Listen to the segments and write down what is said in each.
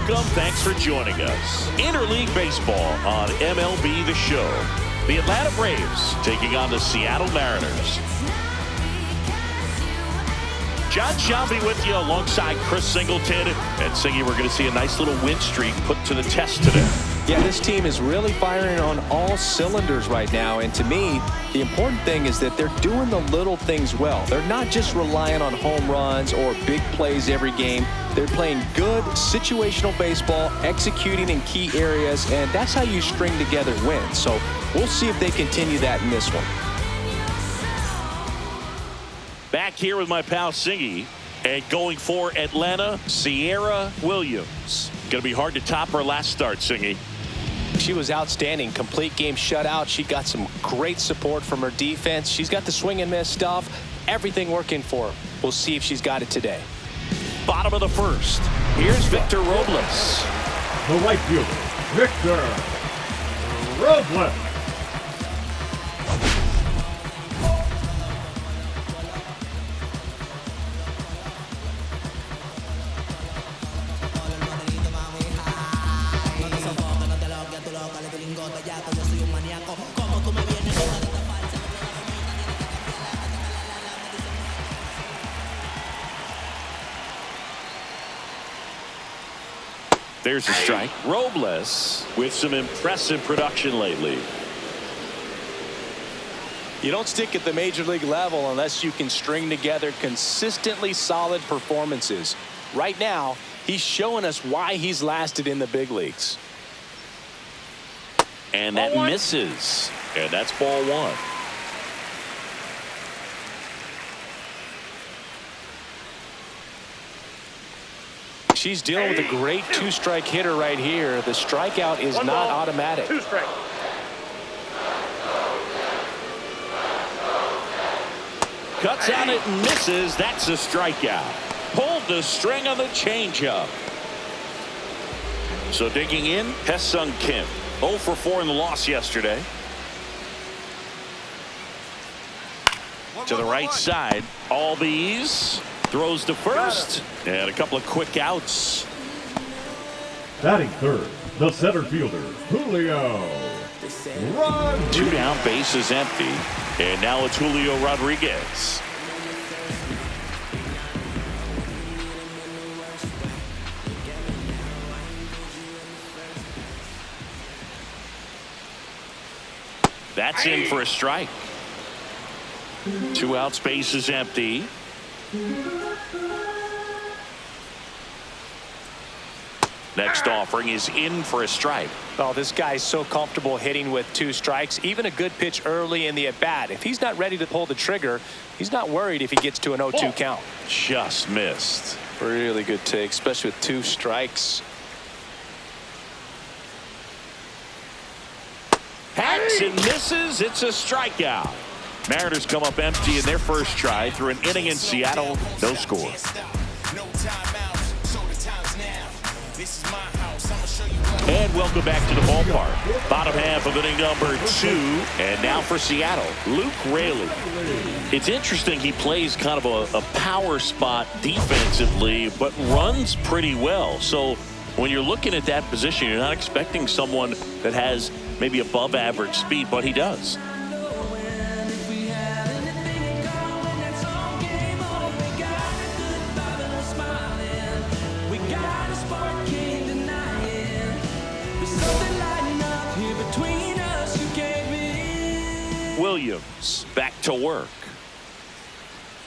welcome. Thanks for joining us. Interleague Baseball on MLB The Show. The Atlanta Braves taking on the Seattle Mariners. John Shelby with you alongside Chris Singleton. And Singy, we're going to see a nice little win streak put to the test today. Yeah, this team is really firing on all cylinders right now. And to me, the important thing is that they're doing the little things well. They're not just relying on home runs or big plays every game. They're playing good situational baseball, executing in key areas, and that's how you string together wins. So we'll see if they continue that in this one. Back here with my pal Singy, and going for Atlanta, Kiara Williams. Going to be hard to top her last start, Singy. She was outstanding. Complete game shutout. She got some great support from her defense. She's got the swing and miss stuff. Everything working for her. We'll see if she's got it today. Bottom of the first. Here's Victor Robles. The right fielder, Victor Robles. There's a strike. Robles with some impressive production lately. You don't stick at the major league level unless you can string together consistently solid performances. Right now, he's showing us why he's lasted in the big leagues. And that misses. And that's ball one. She's dealing with a great two-strike hitter right here. The strikeout is not automatic. 2 strikes. Cuts on it and misses. That's a strikeout. Pulled the string on the changeup. So digging in, Hesung Kim. 0 for 4 in the loss yesterday. To the right side, RBIs. Throws to first, and a couple of quick outs. Batting third, the center fielder, Julio Rodriguez. 2 down, base is empty, and now it's Julio Rodriguez. That's in for a strike. 2 outs, base is empty. Next offering is in for a strike. Oh, this guy's so comfortable hitting with 2 strikes. Even a good pitch early in the at-bat. If he's not ready to pull the trigger, he's not worried if he gets to an 0-2 count. Just missed. Really good take, especially with 2 strikes. Hacks and misses. It's a strikeout. Mariners come up empty in their first try through an inning in Seattle. No score. And welcome back to the ballpark. Bottom half of inning number 2. And now for Seattle, Luke Raley. It's interesting, he plays kind of a power spot defensively, but runs pretty well. So when you're looking at that position, you're not expecting someone that has maybe above average speed, but he does. Williams back to work.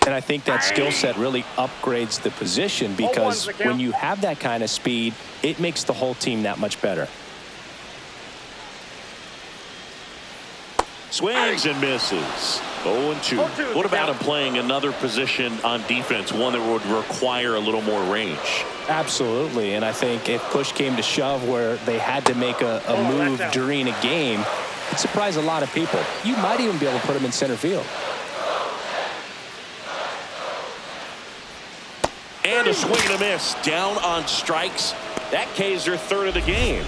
And I think that skill set really upgrades the position, because when you have that kind of speed, it makes the whole team that much better. Swings and misses. 0-2. What about him playing another position on defense, one that would require a little more range? Absolutely. And I think if push came to shove where they had to make a move during a game, it surprised a lot of people. You might even be able to put him in center field. And a swing and a miss. Down on strikes. That K's their 3rd of the game.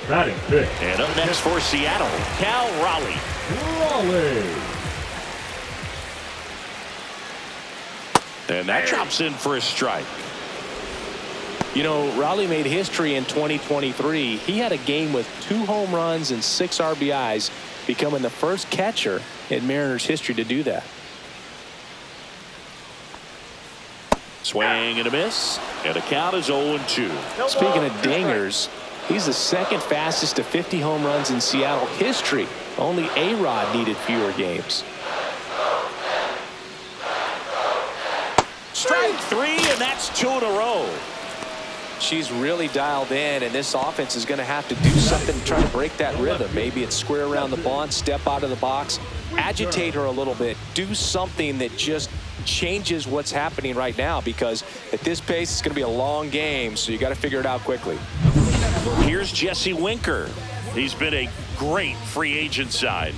Batting 5th. And up next for Seattle, Cal Raleigh. And that drops in for a strike. You know, Raleigh made history in 2023. He had a game with 2 home runs and 6 RBIs, becoming the first catcher in Mariners history to do that. Swing and a miss, and the count is 0-2. Speaking of dingers, he's the second fastest to 50 home runs in Seattle history. Only A-Rod needed fewer games. Strike 3, and that's 2 in a row. She's really dialed in, and this offense is going to have to do something to try to break that rhythm. Maybe it's square around the bunt, step out of the box, agitate her a little bit, do something that just changes what's happening right now, because at this pace it's going to be a long game, so you got to figure it out quickly. Here's Jesse Winker. He's been a great free agent side.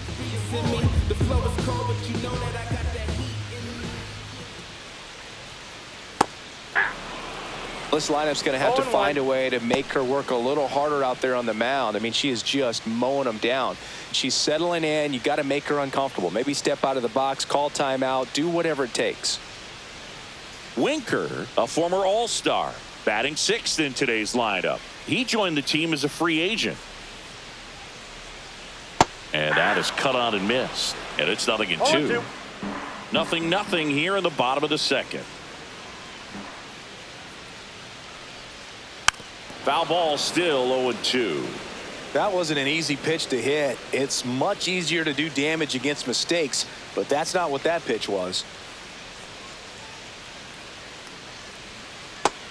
This lineup's going to have to find a way to make her work a little harder out there on the mound. I mean, she is just mowing them down. She's settling in. You got to make her uncomfortable. Maybe step out of the box, call timeout, do whatever it takes. Winker, a former All-Star, batting 6th in today's lineup. He joined the team as a free agent. And that is cut on and missed. And it's 0-2. 0-0 here in the bottom of the second. Foul ball, still 0-2. That wasn't an easy pitch to hit. It's much easier to do damage against mistakes, but that's not what that pitch was.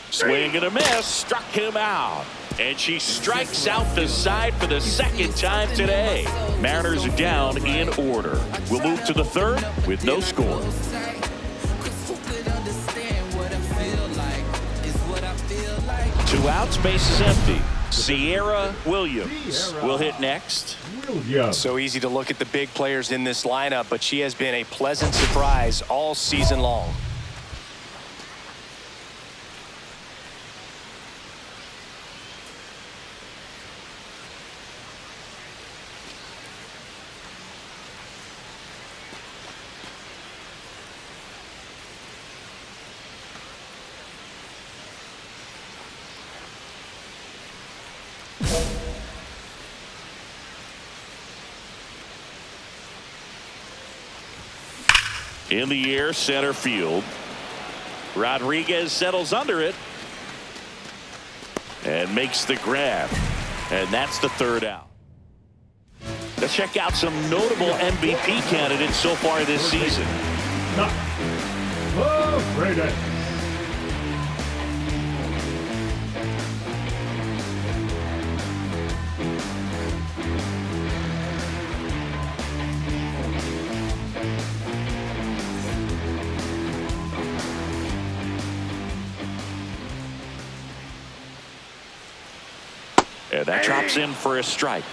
Swing and a miss, struck him out. And she strikes out the side for the second time today. Mariners are down in order. We'll move to the third with no score. 2 outs, bases empty. Kiara Williams will hit next. So easy to look at the big players in this lineup, but she has been a pleasant surprise all season long. In the air, center field. Rodriguez settles under it and makes the grab. And that's the 3rd out. Let's check out some notable MVP candidates so far this season. Oh, great day. And that drops in for a strike.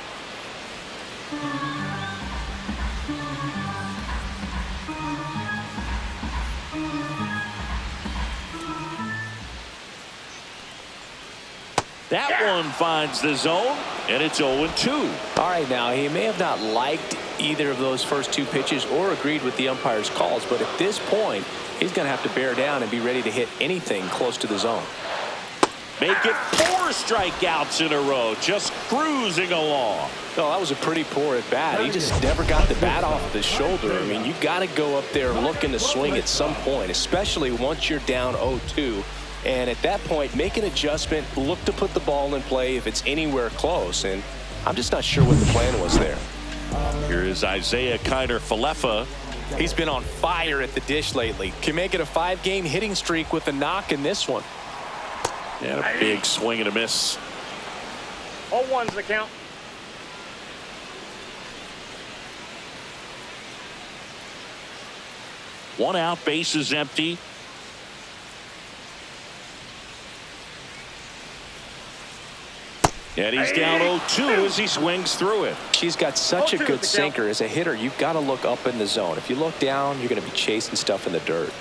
That one finds the zone, and it's 0-2. All right, now, he may have not liked either of those first 2 pitches or agreed with the umpire's calls, but at this point, he's going to have to bear down and be ready to hit anything close to the zone. Make it 4 strikeouts in a row, just cruising along. Oh, that was a pretty poor at bat. He just never got the bat off the shoulder. I mean, you got to go up there looking to swing at some point, especially once you're down 0-2. And at that point, make an adjustment, look to put the ball in play if it's anywhere close. And I'm just not sure what the plan was there. Here is Isaiah Kiner-Falefa. He's been on fire at the dish lately. Can make it a 5-game hitting streak with a knock in this one. And a big swing and a miss. 0-1's the count. One out, bases empty. And he's down 0-2 as he swings through it. She's got such a good sinker. As a hitter, you've got to look up in the zone. If you look down, you're going to be chasing stuff in the dirt.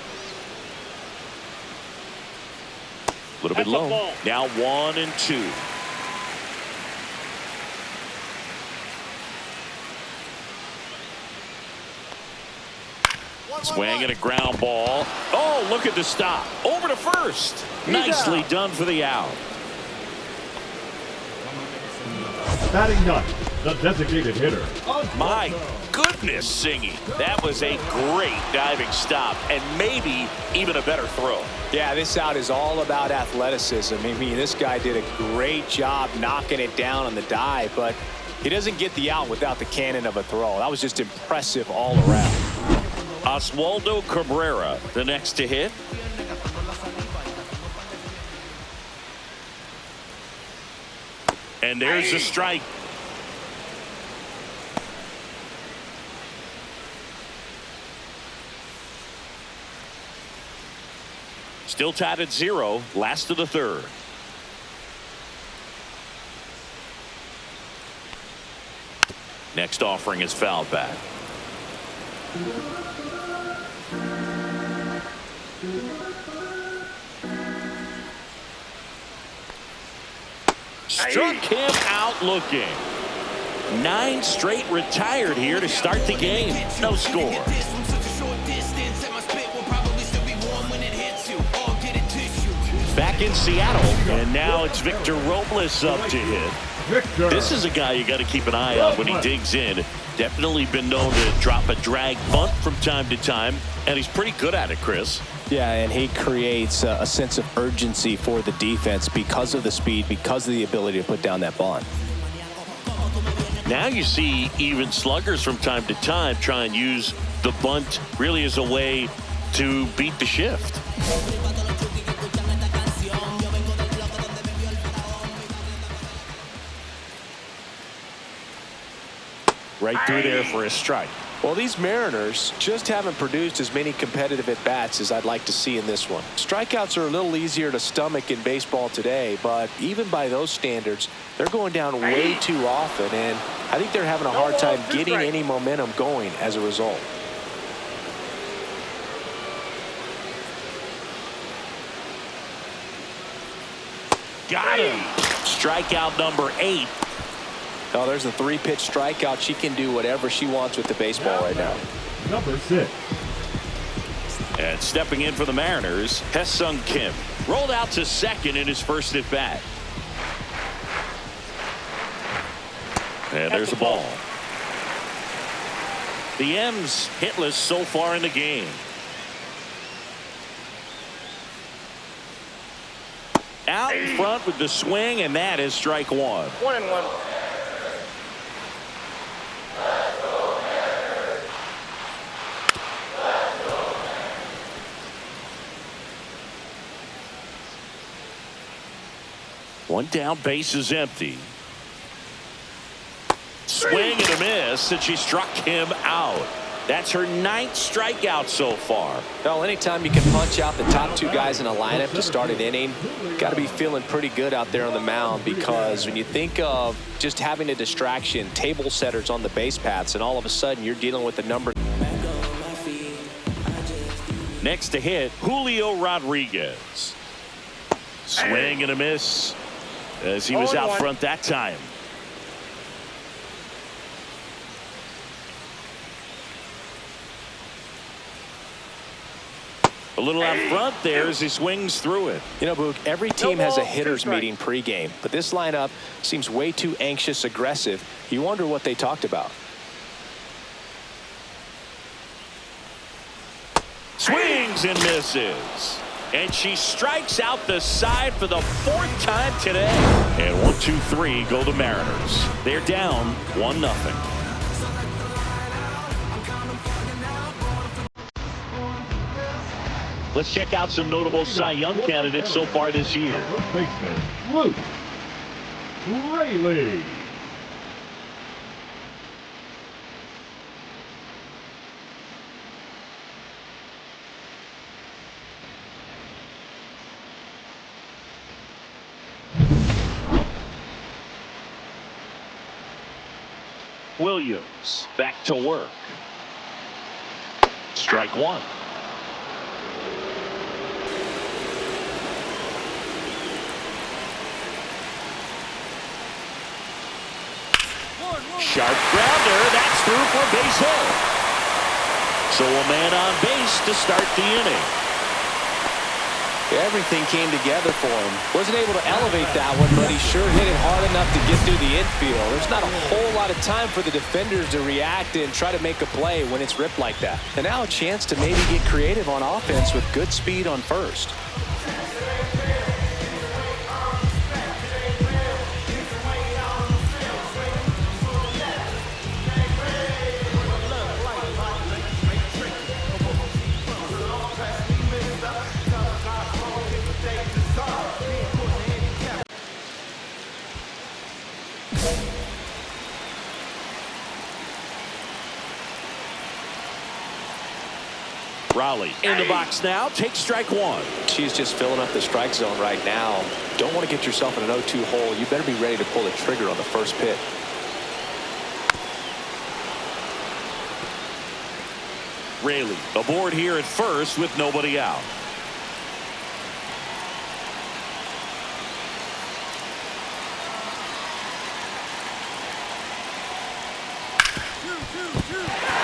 A little bit low. Now 1-2. Swing and a ground ball. Oh, look at the stop. Over to first. Nicely done for the out. Batting ninth, the designated hitter. My goodness, Singy. That was a great diving stop and maybe even a better throw. Yeah, this out is all about athleticism. I mean, this guy did a great job knocking it down on the dive, but he doesn't get the out without the cannon of a throw. That was just impressive all around. Oswaldo Cabrera, the next to hit. And there's the strike. Still tied at 0, last of the third. Next offering is fouled back. Struck him out looking. 9 straight retired here to start the game. No score. Back in Seattle, and now it's Victor Robles up to hit. This is a guy you got to keep an eye on when he digs in. Definitely been known to drop a drag bunt from time to time, and he's pretty good at it, Chris. Yeah, and he creates a sense of urgency for the defense because of the speed, because of the ability to put down that bunt. Now you see even sluggers from time to time try and use the bunt really as a way to beat the shift. Right through there for a strike. Well, these Mariners just haven't produced as many competitive at-bats as I'd like to see in this one. Strikeouts are a little easier to stomach in baseball today, but even by those standards, they're going down way too often, and I think they're having a hard time getting any momentum going as a result. Got him. Strikeout number 8. Oh, there's a 3-pitch strikeout. She can do whatever she wants with the baseball right now. Number 6. And stepping in for the Mariners, Hesung Kim. Rolled out to second in his first at bat. And there's the ball. The M's hitless so far in the game. Out in front with the swing, and that is strike 1. 1-1. One down, base is empty. Swing and a miss, and she struck him out. That's her 9th strikeout so far. Well, anytime you can punch out the top 2 guys in a lineup to start an inning, got to be feeling pretty good out there on the mound, because when you think of just having a distraction, table setters on the base paths, and all of a sudden you're dealing with the number. Next to hit, Julio Rodriguez. Swing and a miss as he was out front that time. A little out front there as he swings through it. You know, Boog, every team has a hitters meeting pregame, but this lineup seems way too anxious, aggressive. You wonder what they talked about. Swings and misses. And she strikes out the side for the 4th time today. And 1-2-3 go the Mariners. They're down 1-0. Let's check out some notable Cy Young candidates so far this year. First baseman, Luke Rayleigh. Williams back to work. Strike 1. Sharp grounder. That's through for a base hit. So a man on base to start the inning. Everything came together for him. Wasn't able to elevate that one, but he sure hit it hard enough to get through the infield. There's not a whole lot of time for the defenders to react and try to make a play when it's ripped like that. And now a chance to maybe get creative on offense with good speed on first. Raleigh in the box now. Takes strike one. She's just filling up the strike zone right now. Don't want to get yourself in an 0-2 hole. You better be ready to pull the trigger on the first pitch. Raleigh aboard here at first with nobody out.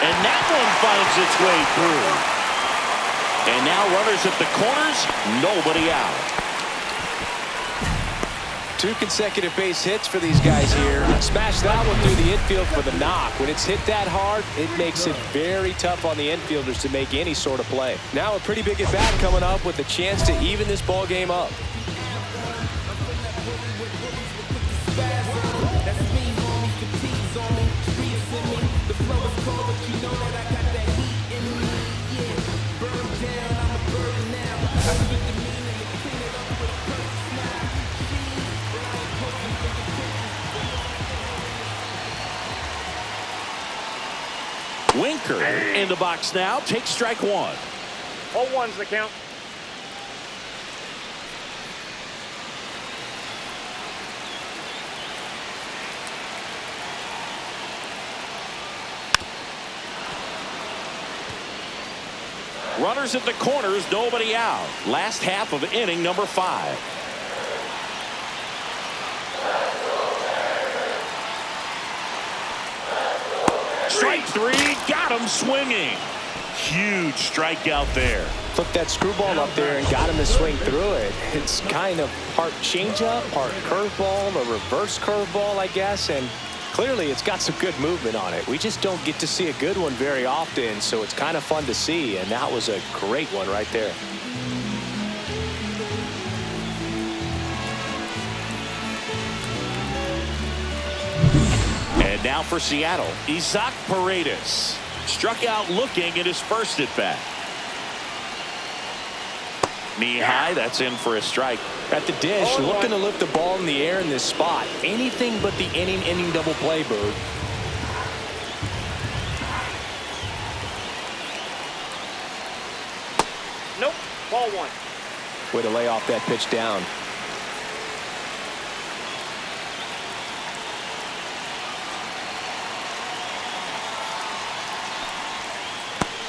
And that one finds its way through. And now runners at the corners, nobody out. 2 consecutive base hits for these guys here. Smash that one through the infield for the knock. When it's hit that hard, it makes it very tough on the infielders to make any sort of play. Now a pretty big at bat coming up with the chance to even this ball game up. Winker in the box now. Takes strike one. 0-1's the count. Runners at the corners, nobody out. Last half of inning number 5. Strike 3, got him swinging. Huge strikeout there. Took that screwball up there and got him to swing through it. It's kind of part changeup, part curveball, a reverse curveball, I guess, and clearly it's got some good movement on it. We just don't get to see a good one very often, so it's kind of fun to see, and that was a great one right there. And now for Seattle, Isaac Paredes. Struck out looking at his first at bat. Knee high, that's in for a strike. At the dish, looking to lift the ball in the air in this spot. Anything but the inning double play, Bird. Nope, ball 1. Way to lay off that pitch down.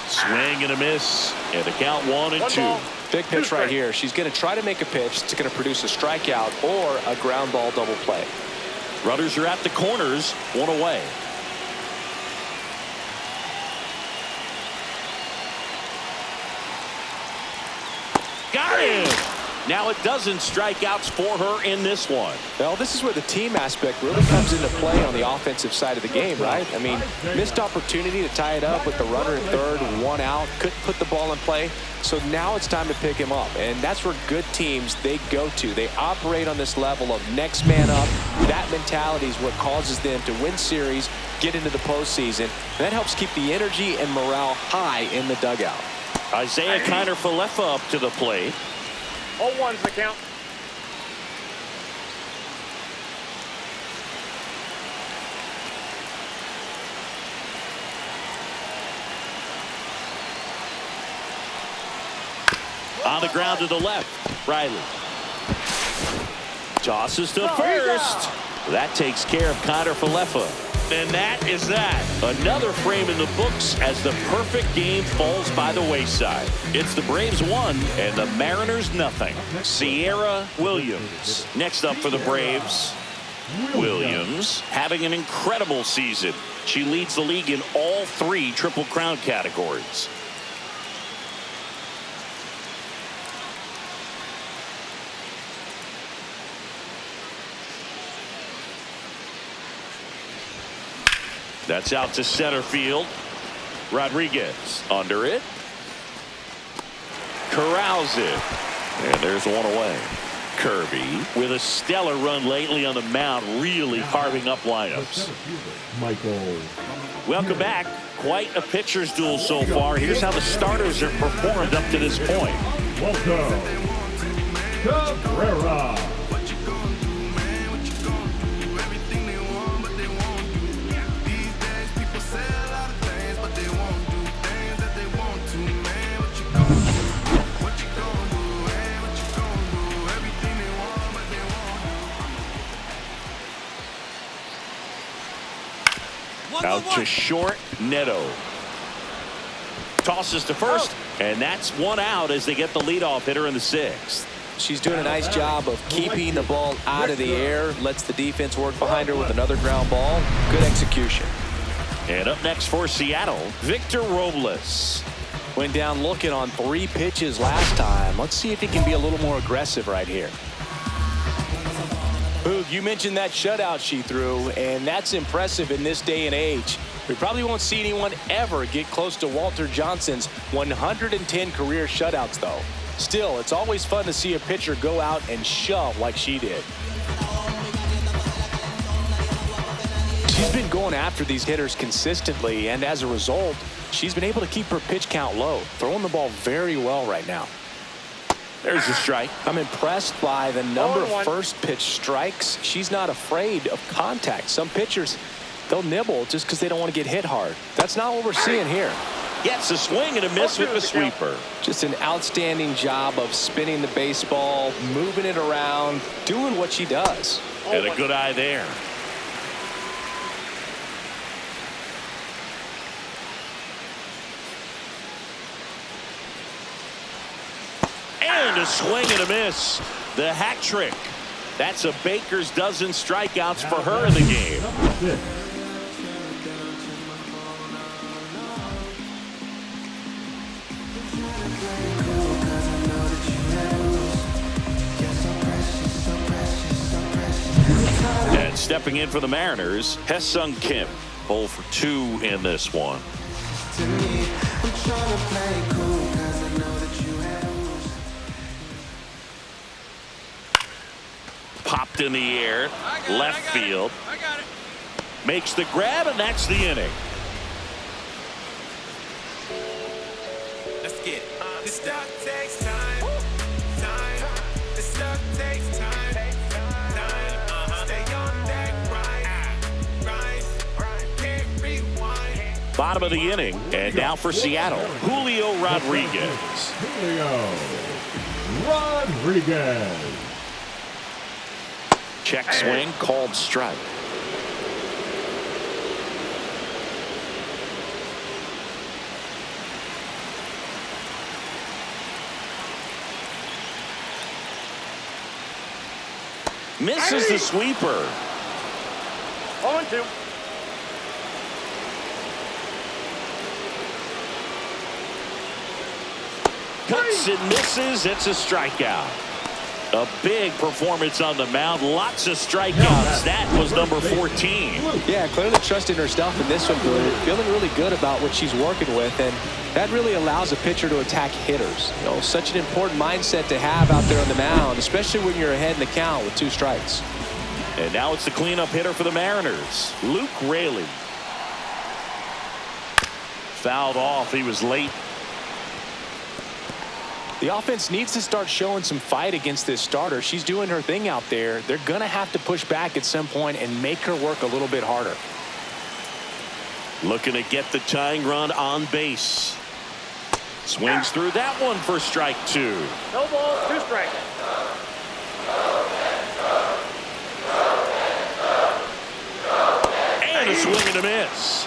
Swing and a miss. And the count 1-2. Big pitch right here. She's going to try to make a pitch that's going to produce a strikeout or a ground ball double play. Runners are at the corners, 1 away. Got him. Now it doesn't strikeouts for her in this one. Well, this is where the team aspect really comes into play on the offensive side of the game, right? I mean, missed opportunity to tie it up with the runner at third, 1 out, couldn't put the ball in play. So now it's time to pick him up, and that's where good teams, they go to. They operate on this level of next man up. That mentality is what causes them to win series, get into the postseason. And that helps keep the energy and morale high in the dugout. Isaiah Kiner-Falefa up to the plate. 0-1's the count. On the ground to the left. Riley. Tosses to first. That takes care of Kiner-Falefa. And that is that. Another frame in the books as the perfect game falls by the wayside. It's the Braves 1 and the Mariners nothing. Kiara Williams next up for the Braves. Williams having an incredible season. She leads the league in all 3 Triple Crown categories. That's out to center field. Rodriguez under it. Corrals it. And there's one away. Kirby with a stellar run lately on the mound, really carving up lineups. Michael. Welcome back. Quite a pitcher's duel so far. Here's how the starters have performed up to this point. Welcome. Cabrera. Out to short, Neto. Tosses to first, and that's one out as they get the leadoff hitter in the 6th. She's doing a nice job of keeping the ball out of the air. Lets the defense work behind her with another ground ball. Good execution. And up next for Seattle, Victor Robles. Went down looking on 3 pitches last time. Let's see if he can be a little more aggressive right here. Boog, you mentioned that shutout she threw, and that's impressive in this day and age. We probably won't see anyone ever get close to Walter Johnson's 110 career shutouts, though. Still, it's always fun to see a pitcher go out and shove like she did. She's been going after these hitters consistently, and as a result, she's been able to keep her pitch count low, throwing the ball very well right now. There's a strike. I'm impressed by the number of first pitch strikes. She's not afraid of contact. Some pitchers, they'll nibble just because they don't want to get hit hard. That's not what we're seeing here. Gets a swing and a miss with the sweeper. Just an outstanding job of spinning the baseball, moving it around, doing what she does. And a good eye there. And a swing and a miss. The hat trick. That's a baker's dozen strikeouts for her in the game. And stepping in for the Mariners, Hesung Kim. 0 for 2 in this one. Popped in the air, left field. I got it. Makes the grab, and that's the inning. Let's get it. This stuff takes time. This stuff takes time. Stay on that grind. Can't rewind. Bottom of the inning, and now for Seattle, Julio Rodriguez. Julio Rodriguez. Check swing, called strike. Misses the sweeper. 0-2. Cuts and misses. It's a strikeout. A big performance on the mound. Lots of strikeouts. That was number 14. Yeah, clearly trusting her stuff in this one. Feeling really good about what she's working with, and that really allows a pitcher to attack hitters. You know, such an important mindset to have out there on the mound, especially when you're ahead in the count with 2 strikes. And now it's the cleanup hitter for the Mariners, Luke Raley. Fouled off. He was late. The offense needs to start showing some fight against this starter. She's doing her thing out there. They're going to have to push back at some point and make her work a little bit harder. Looking to get the tying run on base. Swings through that one for strike 2. No balls, 2 strikes. And A swing and a miss.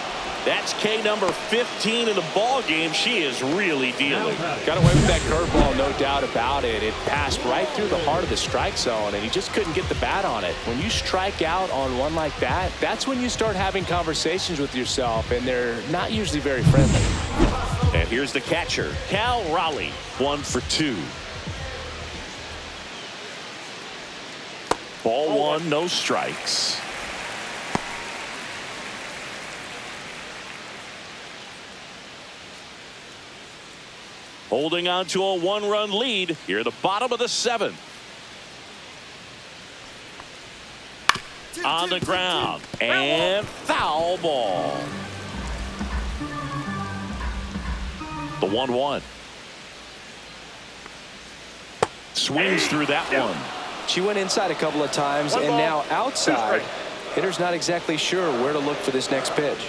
That's K number 15 in the ball game. She is really dealing. Got away with that curveball, no doubt about it. It passed right through the heart of the strike zone, and he just couldn't get the bat on it. When you strike out on one like that, that's when you start having conversations with yourself, and they're not usually very friendly. And here's the catcher, Cal Raleigh, 1 for 2. Ball 1, no strikes. Holding on to a 1-run lead here at the bottom of the 7th. On the ground and foul ball. The 1-1. Swings through that one. She went inside a couple of times, and now outside. Hitter's not exactly sure where to look for this next pitch.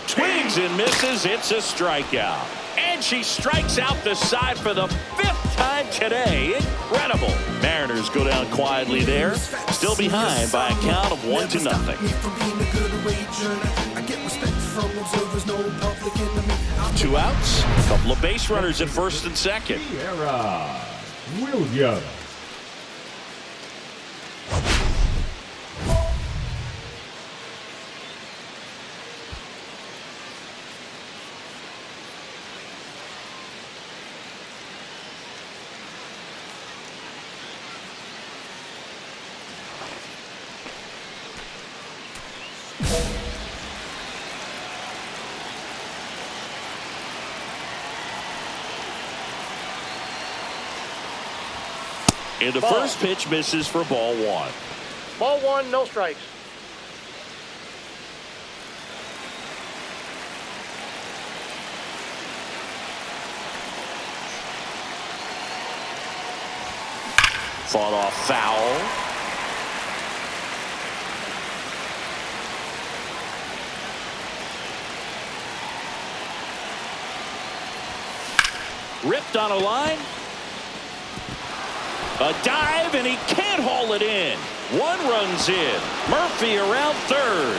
Swings and misses. It's a strikeout. And she strikes out the side for the 5th time today. Incredible. Mariners go down quietly there. Still behind by a count of 1-0. 2 outs. A couple of base runners at first and second. Kiara Williams. And the first pitch misses for ball 1. Ball 1, no strikes. Fought off foul. Ripped on a line. A dive, and he can't haul it in. 1 run's in. Murphy around third.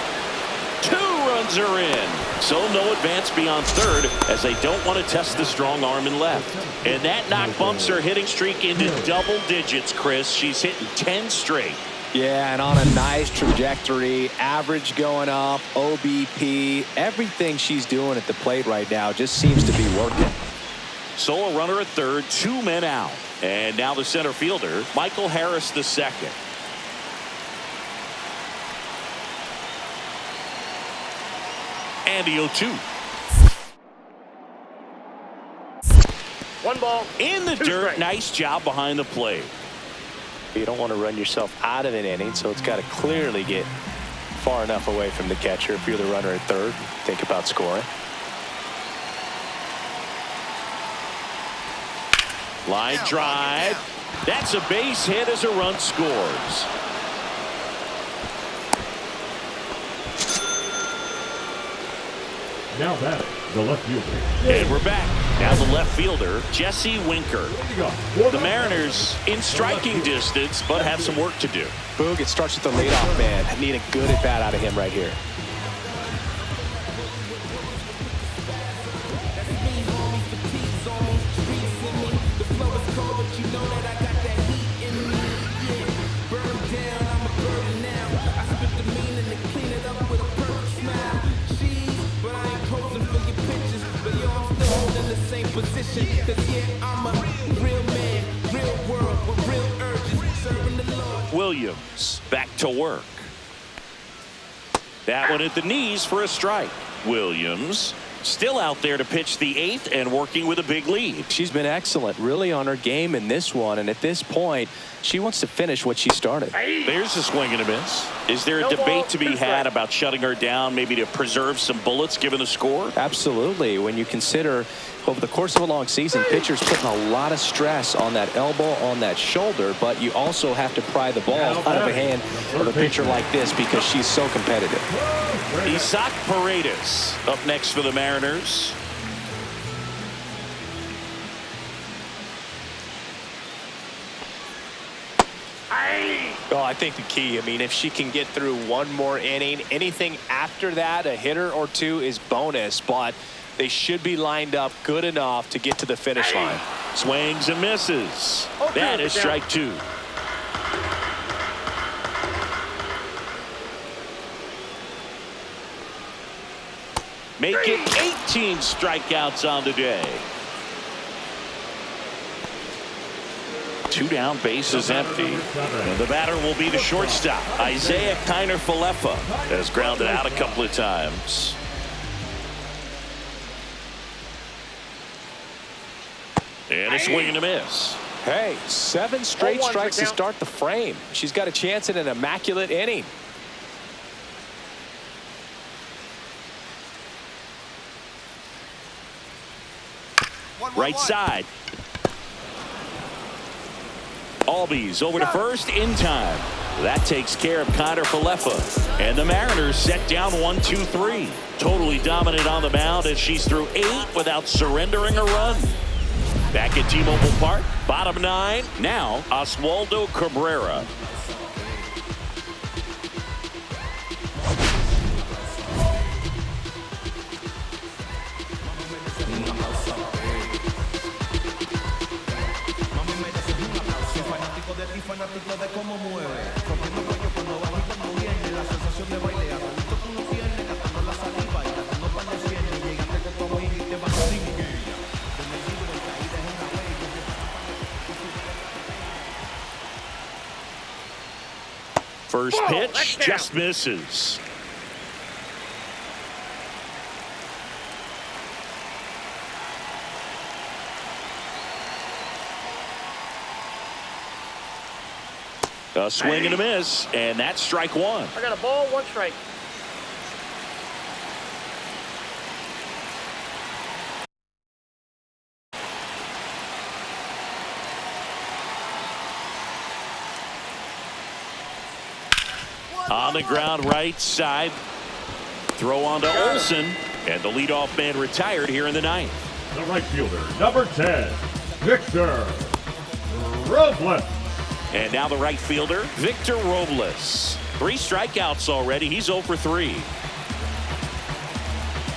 2 runs are in. So no advance beyond third, as they don't want to test the strong arm in left. And that knock bumps her hitting streak into double digits, Chris. She's hitting 10 straight. Yeah, and on a nice trajectory. Average going up, OBP. Everything she's doing at the plate right now just seems to be working. So a runner at third, 2 men out. And now the center fielder, Michael Harris the second. And the 0-2. 1 ball. In the 2 dirt. strikes. Nice job behind the plate. You don't want to run yourself out of an inning, so it's got to clearly get far enough away from the catcher. If you're the runner at third, think about scoring. Line drive. That's a base hit as a run scores. Now batting, the left fielder. And we're back. Now the left fielder, Jesse Winker. The Mariners in striking distance, but have some work to do. Boog, it starts with the leadoff man. Need a good at bat out of him right here. Williams back to work. That one at the knees for a strike. Williams still out there to pitch the 8th and working with a big lead. She's been excellent, really on her game in this one, and at this point she wants to finish what she started. There's a swing and a miss. Is there a debate to be had about shutting her down, maybe to preserve some bullets given the score? Absolutely. When you consider over the course of a long season, pitchers putting a lot of stress on that elbow, on that shoulder, but you also have to pry the ball out of the hand of a pitcher like this because she's so competitive. Isaac Paredes up next for the Mariners. Well, I think the key, I mean, if she can get through one more inning, anything after that, a hitter or two is bonus, but they should be lined up good enough to get to the finish line. Swings and misses. That is strike two. Make it 18 strikeouts on the day. 2 down, bases empty. And the batter will be the shortstop. Isaiah Kiner-Falefa has grounded out a couple of times. And a swing and a miss. Hey, 7 straight strikes to start the frame. She's got a chance at an immaculate inning. Right side. Albies over to first in time. That takes care of Kiner-Falefa. And the Mariners set down 1-2-3. Totally dominant on the mound as she's through 8 without surrendering a run. Back at T-Mobile Park, bottom 9. Now, Oswaldo Cabrera. First pitch just misses. A swing and a miss, and that's strike one. I got a ball, 1 strike. On the ground right side. Throw on to Olsen, and the leadoff man retired here in the 9th. The right fielder, number 10, Victor Robles. And now the right fielder, Victor Robles. 3 strikeouts already. He's 0 for 3.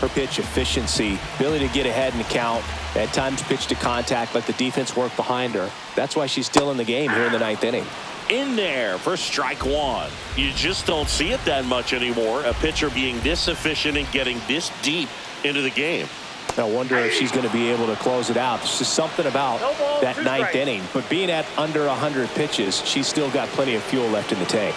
Her pitch efficiency, ability to get ahead in the count, at times pitch to contact, let the defense work behind her. That's why she's still in the game here in the 9th inning. In there for strike one. You just don't see it that much anymore. A pitcher being this efficient and getting this deep into the game. I wonder if she's going to be able to close it out. There's just something about that 9th inning. But being at under 100 pitches, she's still got plenty of fuel left in the tank.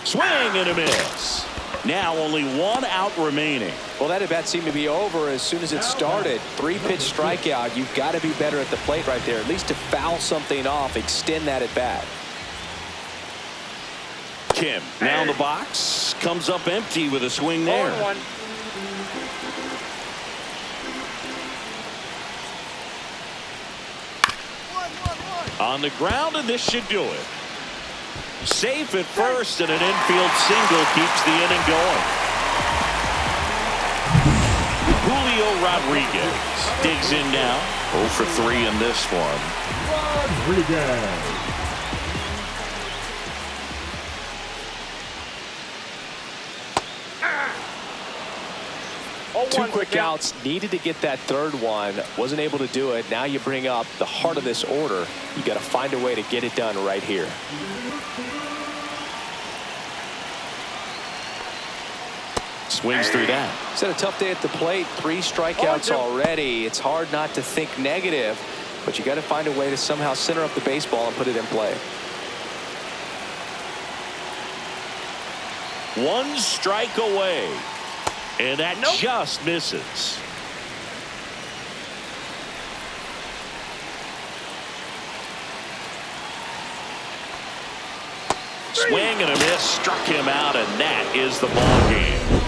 Swing and a miss. Now only 1 out remaining. Well, that at bat seemed to be over as soon as it started. 3-pitch strikeout. You've got to be better at the plate right there, at least to foul something off, extend that at bat. Kim now in the box, comes up empty with a swing there. 0-1. On the ground, and this should do it. Safe at first, and an infield single keeps the inning going. Julio Rodriguez digs in now. 0 for 3 in this one. Rodriguez. Two quick outs, needed to get that third one, wasn't able to do it. Now you bring up the heart of this order. You got to find a way to get it done right here. Swings through that. It's had a tough day at the plate. 3 strikeouts already. It's hard not to think negative, but you got to find a way to somehow center up the baseball and put it in play. 1 strike away. And that just misses. Swing and a miss, struck him out, and that is the ball game.